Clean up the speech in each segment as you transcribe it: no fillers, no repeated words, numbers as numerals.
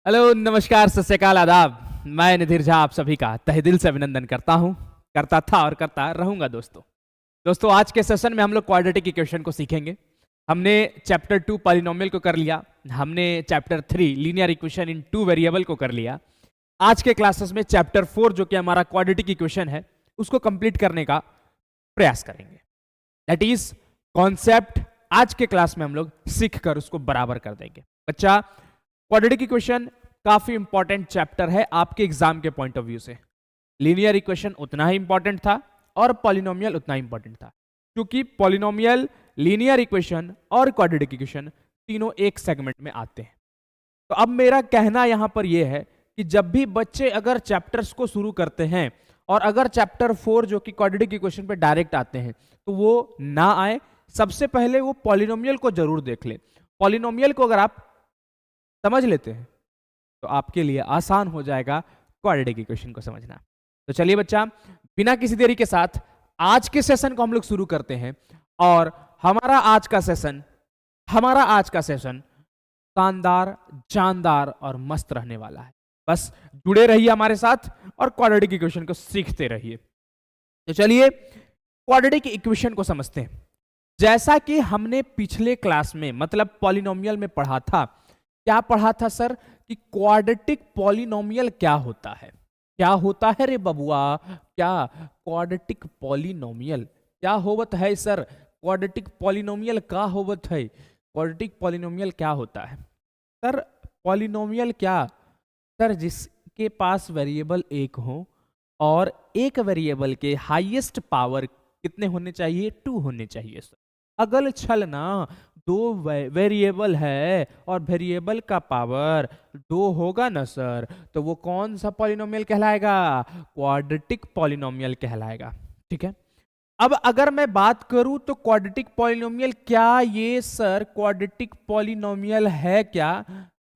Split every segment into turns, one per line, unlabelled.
Hello, नमस्कार, सत श्री अकाल, आदाब। मैं निधिर झा आप सभी का तहे दिल से अभिनंदन करता हूं, करता था और करता रहूंगा। दोस्तों आज के सेशन में हम लोग क्वाड्रेटिक इक्वेशन को सीखेंगे। हमने चैप्टर 2 पॉलिनोमियल को कर लिया, हमने chapter 3 linear equation in 2 variable को कर लिया। आज के क्लासेस में चैप्टर 4 जो कि हमारा क्वाड्रेटिक इक्वेशन है उसको कंप्लीट करने का प्रयास करेंगे। दैट इज कॉन्सेप्ट आज के क्लास में हम लोग सीख कर उसको बराबर कर देंगे। बच्चा, क्वाड्रेटिक इक्वेशन काफी इंपॉर्टेंट चैप्टर है आपके एग्जाम के पॉइंट ऑफ व्यू से। लीनियर इक्वेशन उतना ही इंपॉर्टेंट था और पॉलिनोमियल उतना ही इंपॉर्टेंट था, क्योंकि पॉलिनोमियल, लीनियर इक्वेशन और क्वाड्रेटिक इक्वेशन तीनों एक सेगमेंट में आते हैं। तो अब मेरा कहना यहां पर यह है कि जब भी बच्चे अगर चैप्टर्स को शुरू करते हैं और अगर चैप्टर 4 जो कि क्वाड्रेटिक इक्वेशन पे डायरेक्ट आते हैं तो वो ना आए, सबसे पहले वो पॉलिनोमियल को जरूर देख ले। पॉलिनोमियल को अगर आप समझ लेते हैं तो आपके लिए आसान हो जाएगा क्वाड्रेटिक इक्वेशन को समझना। तो चलिए बच्चा, बिना किसी देरी के साथ आज के सेशन को हम लोग शुरू करते हैं। और हमारा आज का सेशन शानदार, जानदार और मस्त रहने वाला है। बस जुड़े रहिए हमारे साथ और क्वाड्रेटिक इक्वेशन को सीखते रहिए। तो चलिए क्वाड्रेटिक इक्वेशन को समझते हैं। जैसा कि हमने पिछले क्लास में मतलब पॉलिनोमियल में पढ़ा था, क्या पढ़ा था सर? कि क्वाड्रेटिक पॉलिनोमियल क्या होता है। क्या होता है रे बबुआ? क्या क्वाड्रेटिक पॉलिनोमियल क्या होवत है सर? क्वाड्रेटिक पॉलिनोमियल क्या होवत है? क्वाड्रेटिक पॉलिनोमियल क्या होता है सर? पॉलिनोमियल क्या सर? जिसके पास वेरिएबल एक हो और एक वेरिएबल के हाईएस्ट पावर कितने होने चाहिए? 2 होने चाहिए सर। अगल छल ना, 2 वेरिएबल है और वेरिएबल का पावर 2 होगा ना सर, तो वो कौन सा पॉलिनोमियल कहलाएगा? क्वाड्रेटिक पॉलिनोमियल कहलाएगा। ठीक है, अब अगर मैं बात करूं तो क्वाड्रेटिक पॉलिनोमियल, क्या ये सर क्वाड्रेटिक पॉलिनोमियल है क्या?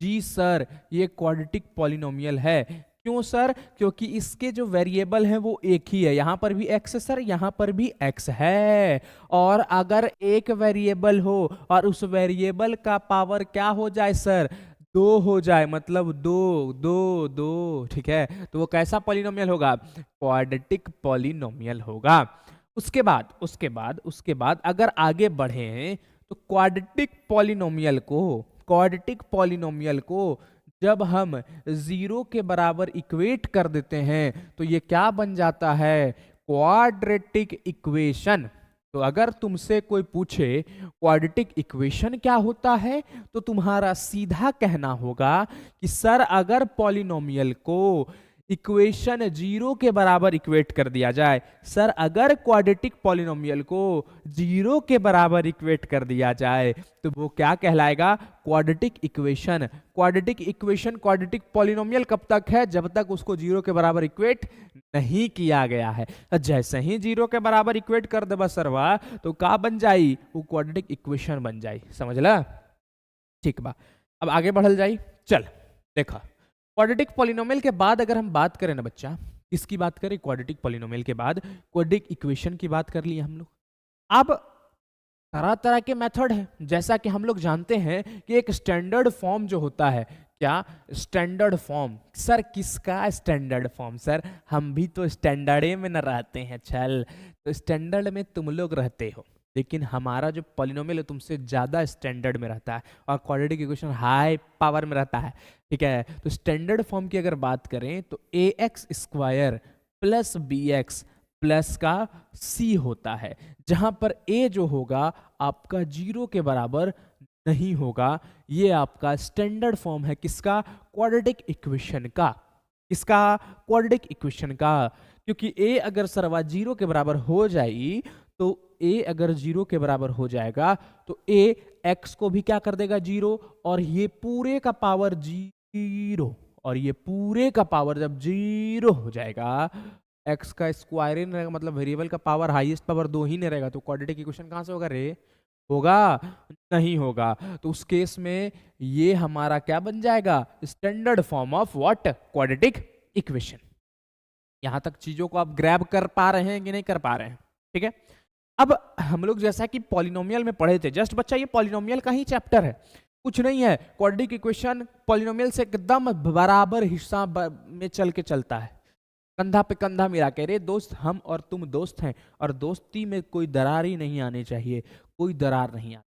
जी सर, ये क्वाड्रेटिक पॉलिनोमियल है। क्यों सर? क्योंकि इसके जो वेरिएबल हैं वो एक ही है। यहां पर भी x है सर, यहां पर भी x है। और अगर एक वेरिएबल हो और उस वेरिएबल का पावर क्या हो जाए सर? 2 हो जाए, मतलब 2 2 2। ठीक है, तो वो कैसा पॉलिनोमियल होगा? क्वाड्रेटिक पॉलिनोमियल होगा। उसके बाद अगर आगे बढ़े तो क्वाड्रेटिक पॉलिनोमियल को जब हम 0 के बराबर इक्वेट कर देते हैं तो ये क्या बन जाता है? Quadratic equation. तो अगर तुमसे कोई पूछे क्वाड्रेटिक इक्वेशन क्या होता है तो तुम्हारा सीधा कहना होगा कि सर अगर पॉलिनोमियल को इक्वेशन 0 के बराबर इक्वेट कर दिया जाए, सर अगर क्वाड्रेटिक पॉलिनोमियल को 0 के बराबर इक्वेट कर दिया जाए तो वो क्या कहलाएगा? Quadratic equation. क्वाड्रेटिक पॉलिनोमियल कब तक है? जब तक उसको 0 के बराबर इक्वेट नहीं किया गया है। जैसे ही 0 के बराबर इक्वेट कर दे सरवा तो का बन जाई? वो क्वाड्रेटिक इक्वेशन बन जाई। समझ ला? ठीक बा, अब आगे बढ़ल जाई। चल देखा, क्वाड्रेटिक पॉलिनोमियल के बाद अगर हम बात करें ना बच्चा, किसकी बात करें? क्वाड्रेटिक पॉलिनोमियल के बाद क्वाड्रेटिक इक्वेशन की बात कर ली हम लोग। अब तरह तरह के मेथड है, जैसा कि हम लोग जानते हैं कि एक स्टैंडर्ड फॉर्म जो होता है, क्या स्टैंडर्ड फॉर्म? सर किसका स्टैंडर्ड फॉर्म? सर हम भी तो स्टैंडर्ड में न रहते हैं। चल, तो स्टैंडर्ड में तुम लोग रहते हो, लेकिन हमारा जो पॉलिनोमियल है तुमसे ज्यादा स्टैंडर्ड में रहता है और क्वाड्रेटिक इक्वेशन हाई पावर में रहता है। ठीक है, तो स्टैंडर्ड फॉर्म की अगर बात करें तो ax² प्लस bx प्लस का c होता है, जहां पर a जो होगा आपका 0 के बराबर नहीं होगा। ये आपका स्टैंडर्ड फॉर्म है किसका? क्वाड्रेटिक इक्वेशन का। किसका? क्वाड्रेटिक इक्वेशन का। क्योंकि a अगर सरवा 0 के बराबर हो जाएगी तो a अगर 0 के बराबर हो जाएगा तो a x को भी क्या कर देगा? 0, और ये पूरे का पावर 0, और ये पूरे का पावर जब 0 हो जाएगा, x का स्क्वायर ही नहीं रहेगा, मतलब वेरिएबल का पावर हाईएस्ट पावर 2 ही नहीं रहेगा, तो क्वाड्रेटिक इक्वेशन कहां से होगा रे? होगा? नहीं होगा। तो उस केस में ये हमारा क्या बन जाएगा? Standard form of what? Quadratic equation. यहां तक चीजों को आप ग्रैब कर पा रहे हैं कि नहीं कर पा रहे हैं? ठीक है, अब हम लोग जैसा कि पॉलिनोमियल में पढ़े थे, जस्ट बच्चा ये पॉलिनोमियल का ही चैप्टर है। कुछ नहीं है। क्वाड्रेटिक इक्वेशन पॉलिनोमियल से एकदम बराबर हिस्सा में चल के चलता है, कंधा पे कंधा मिला के। रे दोस्त, हम और तुम दोस्त हैं, और दोस्ती में कोई दरार ही नहीं आनी चाहिए, कोई दरार नहीं आती।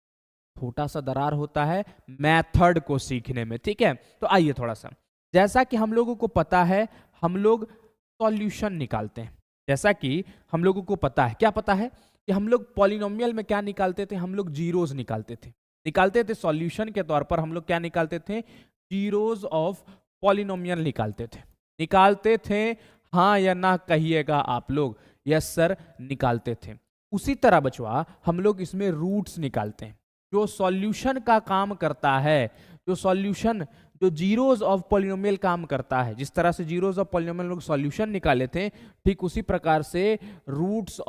छोटा सा दरार होता है मेथड को सीखने में, ठीक है। तो आइए थोड़ा सा, जैसा कि हम लोगों को पता है, हम लोग सॉल्यूशन निकालते हैं। जैसा कि हम लोगों को पता है, क्या पता है कि हम लोग पॉलिनोमियल में क्या निकालते थे, हम लोग जीरोस निकालते थे सॉल्यूशन के तौर पर। हम लोग क्या निकालते थे, जीरोस ऑफ पॉलिनोमियल निकालते थे। हाँ या ना कहिएगा आप लोग, यस सर, निकालते थे। उसी तरह बचवा हम लोग इसमें रूट्स निकालते हैं। जो सॉल्यूशन का काम करता है, जो जीरोस ऑफ पॉलिनोमियल काम करता है, जिस तरह से जीरोस ऑफ पॉलिनोमियल लोग सॉल्यूशन निकाले थे, ठीक उसी प्रकार से रूट्स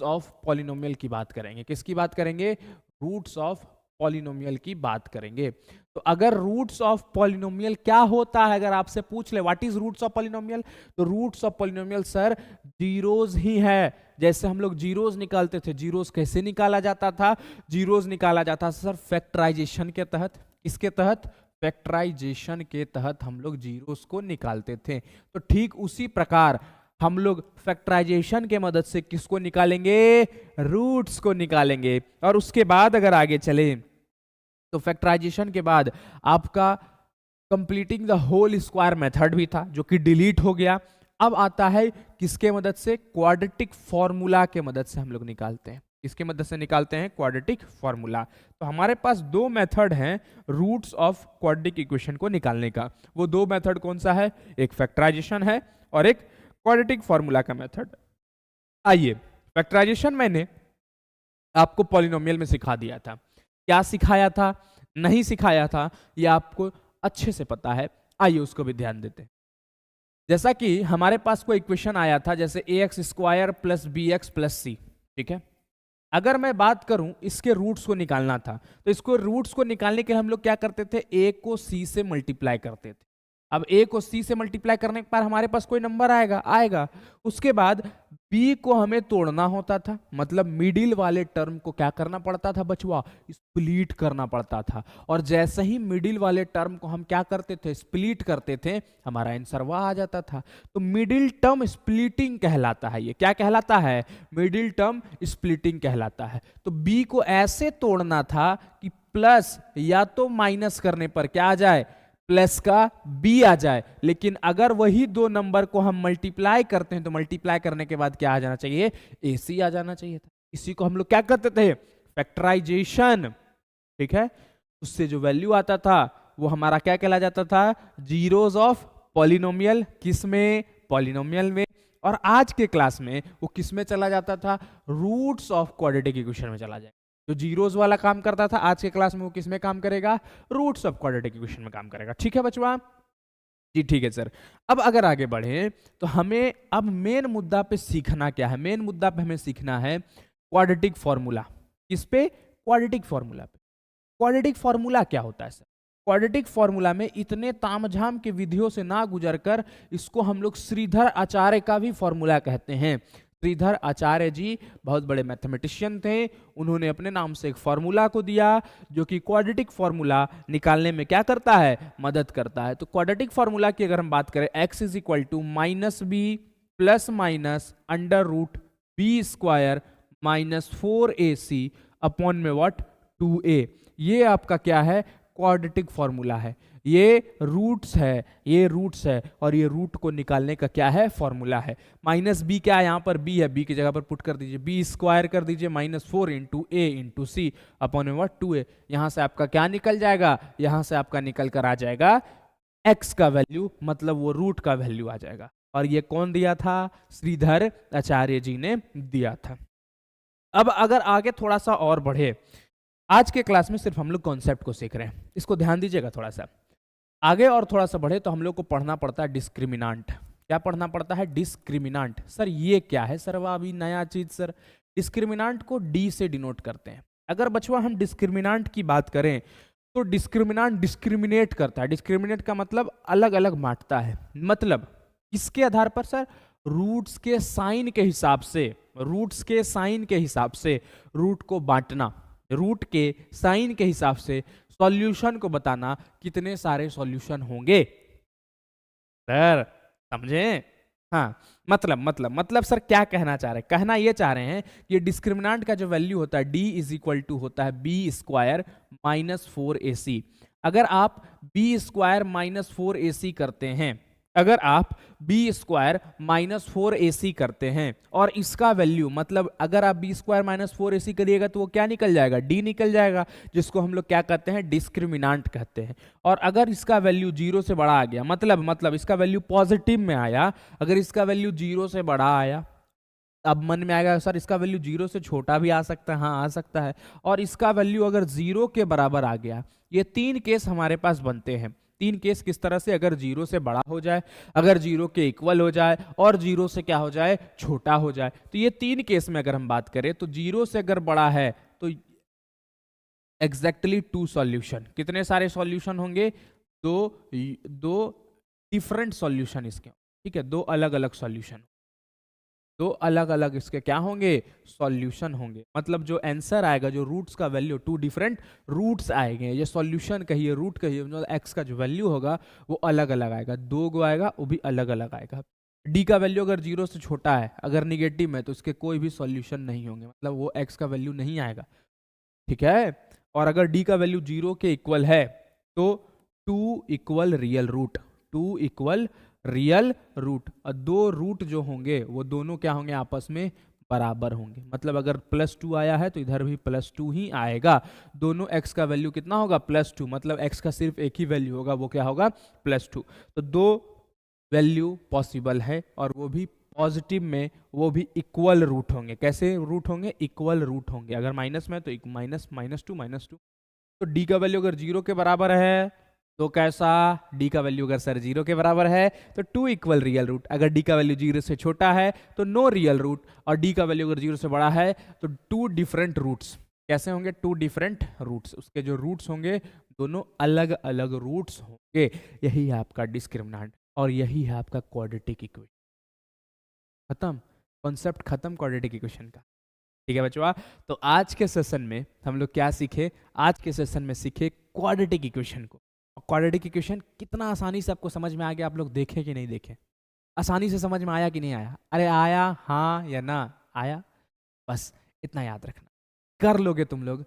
ऑफ पॉलिनोमियल की बात करेंगे। किसकी बात करेंगे, रूट्स ऑफ पॉलिनोमियल की बात करेंगे। तो अगर रूट्स ऑफ पॉलिनोमियल क्या होता है, अगर आपसे पूछ ले what is roots of polynomial, तो roots of polynomial sir zeros ही है। जैसे हम लोग जीरोस निकालते थे, जीरोस कैसे निकाला जाता था, जीरोस निकाला जाता था सर फैक्टराइजेशन के तहत। किसके तहत, फैक्टराइजेशन के तहत हम लोग जीरोस को निकालते थे। तो ठीक उसी प्रकार हम लोग फैक्टराइजेशन के मदद से किसको निकालेंगे, रूट्स को निकालेंगे। और उसके बाद अगर आगे चले तो फैक्टराइजेशन के बाद आपका completing the whole square method भी था, जो कि डिलीट हो गया। अब आता है किसके मदद से, क्वाड्रेटिक फॉर्मूला के मदद से हम लोग निकालते हैं। किसके मदद से निकालते हैं, क्वाड्रेटिक फॉर्मूला। तो हमारे पास दो मेथड हैं रूट्स ऑफ क्वाड्रेटिक इक्वेशन को निकालने का। वो दो मेथड कौन सा है, एक फैक्टराइजेशन है और एक क्वाड्रेटिक फॉर्मूला का मेथड। आइए, फैक्टराइजेशन मैंने आपको पॉलिनोमियल में सिखा दिया था। क्या सिखाया था, नहीं सिखाया था, ये आपको अच्छे से पता है। आइए उसको भी ध्यान देते हैं। जैसा कि हमारे पास कोई इक्वेशन आया था, जैसे ax² plus bx plus c, ठीक है। अगर मैं बात करूं इसके रूट्स को निकालना था, तो इसको रूट्स को निकालने के लिए हम लोग क्या करते थे, a को c से मल्टीप्लाई करते थे। अब a को c से मल्टीप्लाई करने के बाद हमारे पास कोई नंबर आएगा। उसके बाद b को हमें तोड़ना होता था, मतलब मिडिल वाले टर्म को क्या करना पड़ता था बचवा, स्प्लिट करना पड़ता था। और जैसे ही मिडिल वाले टर्म को हम क्या करते थे, स्प्लिट करते थे, हमारा आंसर वह आ जाता था। तो मिडिल टर्म स्प्लिटिंग कहलाता है। ये क्या कहलाता है, मिडिल टर्म स्प्लिटिंग कहलाता है। तो b को ऐसे तोड़ना था कि प्लस या तो माइनस करने पर क्या आ जाए, प्लस का b आ जाए। लेकिन अगर वही दो नंबर को हम मल्टीप्लाई करते हैं, तो मल्टीप्लाई करने के बाद क्या आ जाना चाहिए, ac आ जाना चाहिए था। इसी को हम लोग क्या करते थे, फैक्टराइजेशन, ठीक है। उससे जो वैल्यू आता था वो हमारा क्या कहला जाता था, जीरोस ऑफ पॉलिनोमियल। किस में, पॉलिनोमियल में। और आज के क्लास में वो किस में चला जाता था, रूट्स ऑफ क्वाड्रेटिक इक्वेशन में चला जाएगा। जो जीरोस वाला काम करता था, आज के क्लास में वो किस में काम करेगा, रूट्स ऑफ क्वाड्रेटिक इक्वेशन में काम करेगा। ठीक है बचवा जी, ठीक है सर। अब अगर आगे बढ़े तो हमें अब मेन मुद्दा पे सीखना क्या है, मेन मुद्दा पे हमें सीखना है क्वाड्रेटिक फॉर्मूला। किस पे, क्वाड्रेटिक फॉर्मूला पे। क्वाड्रेटिक फॉर्मूला क्या होता है सर, क्वाड्रेटिक फॉर्मूला में इतने तामझाम के विधियों से ना गुजरकर इसको हम लोग श्रीधर आचार्य का भी फॉर्मूला कहते हैं। श्रीधर आचार्य जी बहुत बड़े मैथमेटिशियन थे। उन्होंने अपने नाम से एक फॉर्मूला को दिया जो कि क्वाड्रेटिक फॉर्मूला निकालने में क्या करता है, मदद करता है। तो क्वाड्रेटिक फॉर्मूला की अगर हम बात करें, x is equal to minus B plus minus under root B square minus 4ac upon में व्हाट 2a। ये आपका क्या है, क्वाड्रेटिक फॉर्मूला है। ये रूट्स है और ये रूट को निकालने का क्या है, फॉर्मूला है। माइनस बी क्या है, यहाँ पर b है, b की जगह पर पुट कर दीजिए, b स्क्वायर कर दीजिए minus 4 into a into C upon में व्हाट 2a। यहाँ से आपका क्या निकल जाएगा, यहाँ से आपका निकल कर आ जाएगा x का वैल्यू, मतलब वो रूट का वैल्यू आ जाएगा। और ये कौन दिया था, श्रीधर आचार्य जी ने दिया था। अब अगर आगे थोड़ा सा और बढ़े, आज के क्लास में सिर्फ हम लोग कॉन्सेप्ट को सीख रहे हैं, इसको ध्यान दीजिएगा थोड़ा सा। आगे और थोड़ा सा बढ़े तो हम लोग को पढ़ना पड़ता है डिस्क्रिमिनांट। क्या पढ़ना पड़ता है, डिस्क्रिमिनांट। सर ये क्या है, सर वह अभी नया चीज। सर डिस्क्रिमिनांट को डी से डिनोट करते हैं। अगर बचवा हम डिस्क्रिमिनांट की बात करें तो डिस्क्रिमिनांट डिस्क्रिमिनेट करता है। डिस्क्रिमिनेट का मतलब अलग अलग बांटता है। मतलब किसके आधार पर सर, रूट्स के साइन के हिसाब से, रूट्स के साइन के हिसाब से रूट को बांटना, रूट के साइन के हिसाब से सॉल्यूशन को बताना कितने सारे सॉल्यूशन होंगे। सर समझे? हाँ, मतलब सर क्या कहना चाह रहे हैं? कहना ये चाह रहे हैं कि डिस्क्रिमिनेंट का जो वैल्यू होता है d इज इक्वल टू होता है बी स्क्वायर माइनस 4ac। अगर आप बी स्क्वायर माइनस 4ac करते हैं, अगर आप बी स्क्वायर माइनस 4ac करते हैं और इसका वैल्यू मतलब अगर आप बी स्क्वायर माइनस 4ac करिएगा तो वो क्या निकल जाएगा? d निकल जाएगा, जिसको हम लोग क्या कहते हैं? डिस्क्रिमिनेंट कहते हैं। और अगर इसका वैल्यू 0 से बड़ा आ गया, मतलब इसका वैल्यू पॉजिटिव में आया, अगर इसका वैल्यू 0 से बड़ा आया, अब मन में आएगा सर इसका वैल्यू 0 से छोटा भी आ सकता है। हाँ आ सकता है। और इसका वैल्यू अगर 0 के बराबर आ गया, ये 3 केस हमारे पास बनते हैं। 3 केस किस तरह से? अगर 0 से बड़ा हो जाए, अगर 0 के इक्वल हो जाए और 0 से क्या हो जाए? छोटा हो जाए। तो ये 3 केस में अगर हम बात करें तो 0 से अगर बड़ा है तो एग्जैक्टली 2 सॉल्यूशन। कितने सारे सॉल्यूशन होंगे? दो डिफरेंट सॉल्यूशन इसके, ठीक है, 2 अलग अलग सॉल्यूशन, 2 अलग अलग इसके क्या होंगे? सॉल्यूशन होंगे। मतलब जो आंसर आएगा, जो रूट्स का वैल्यू, 2 डिफरेंट रूट्स आएंगे। ये सॉल्यूशन कहिए, रूट कहिए, मतलब एक्स का जो वैल्यू होगा वो अलग अलग आएगा, 2 गो आएगा, वो भी अलग अलग आएगा। डी का वैल्यू अगर 0 से छोटा है, अगर निगेटिव में, तो इसके कोई भी सॉल्यूशन नहीं होंगे, मतलब वो एक्स का वैल्यू नहीं आएगा, ठीक है। और अगर डी का वैल्यू 0 के इक्वल है तो 2 equal real root, 2 equal real root, और 2 रूट जो होंगे वो दोनों क्या होंगे? आपस में बराबर होंगे। मतलब अगर +2 आया है तो इधर भी +2 ही आएगा। दोनों x का वैल्यू कितना होगा? +2, मतलब x का सिर्फ एक ही वैल्यू होगा, वो क्या होगा? +2। तो 2 वैल्यू पॉसिबल है और वो भी पॉजिटिव में, वो भी इक्वल रूट होंगे। कैसे रूट होंगे? इक्वल रूट होंगे। अगर माइनस में तो -2 तो डी का वैल्यू अगर 0 के बराबर है तो कैसा? डी का वैल्यू अगर सर 0 के बराबर है तो 2 इक्वल रियल रूट। अगर डी का वैल्यू 0 से छोटा है तो नो रियल रूट, और डी का वैल्यू अगर 0 से बड़ा है तो 2 डिफरेंट रूट्स। कैसे होंगे? 2 डिफरेंट रूट्स, उसके जो रूट्स होंगे दोनों अलग अलग रूट्स होंगे। यही है आपका डिस्क्रिमिनेंट और यही है आपका क्वाड्रेटिक इक्वेशन। खत्म, कॉन्सेप्ट खत्म क्वाड्रेटिक इक्वेशन का। ठीक है बच्चों, तो आज के सेशन में हम लोग क्या सीखे? आज के सेशन में सीखे क्वाड्रेटिक इक्वेशन को। क्वाड्रेटिक इक्वेशन कितना आसानी से आपको समझ में आ गया, आप लोग देखे कि नहीं देखे? आसानी से समझ में आया कि नहीं आया? अरे आया, हाँ या ना? आया? बस इतना याद रखना, कर लोगे तुम लोग,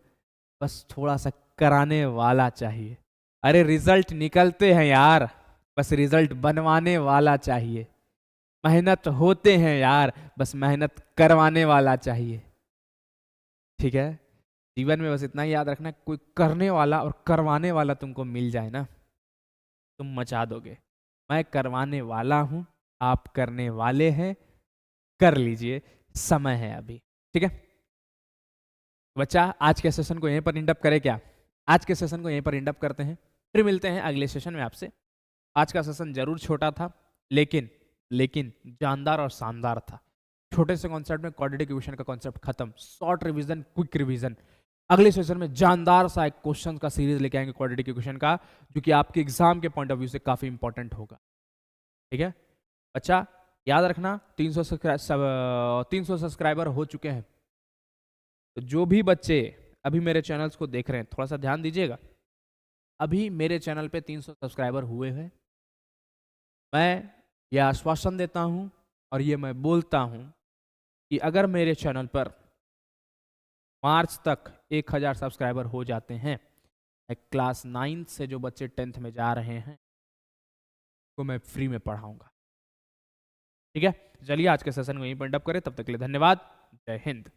बस थोड़ा सा कराने वाला चाहिए। अरे रिजल्ट निकलते हैं यार, बस रिजल्ट बनवाने वाला चाहिए। मेहनत होते हैं यार, बस मेहनत करवाने वाला चाहिए। ठीक है, जीवन में बस इतना ही याद रखना, कोई करने वाला और करवाने वाला तुमको मिल जाए ना, तुम मचा दोगे। मैं करवाने वाला हूं, आप करने वाले हैं, कर लीजिए, समय है अभी। ठीक है बच्चा, आज के सेशन को यहीं पर इंड अप करें क्या? आज के सेशन को यहीं पर इंड अप करते हैं, फिर मिलते हैं अगले सेशन में आपसे। आज का सेशन जरूर छोटा था, लेकिन जानदार और शानदार था। छोटे से कॉन्सेप्ट में क्वाड्रेटिक इक्वेशन का कॉन्सेप्ट खत्म, शॉर्ट रिवीजन, क्विक रिवीजन। अगले सेशन में जानदार सा एक क्वेश्चन का सीरीज लेके आएंगे क्वाड्रेटिक इक्वेशन का, जो कि आपके एग्जाम के पॉइंट ऑफ व्यू से काफी इंपॉर्टेंट होगा। ठीक है अच्छा, याद रखना 300 सब्सक्राइबर हो चुके हैं। तो जो भी बच्चे अभी मेरे चैनल्स को देख रहे हैं, थोड़ा सा ध्यान दीजिएगा। अभी मेरे चैनल पे 300 सब्सक्राइबर हुए हैं। मैं ये आश्वासन देता हूं और ये मैं बोलता हूं कि अगर मेरे चैनल पर मार्च तक 1000 सब्सक्राइबर हो जाते हैं, क्लास 9 से जो बच्चे 10th में जा रहे हैं को मैं फ्री में पढ़ाऊंगा। ठीक है, चलिए आज के सेशन को यहीं पर एंड अप करें। तब तक के लिए धन्यवाद। जय हिंद।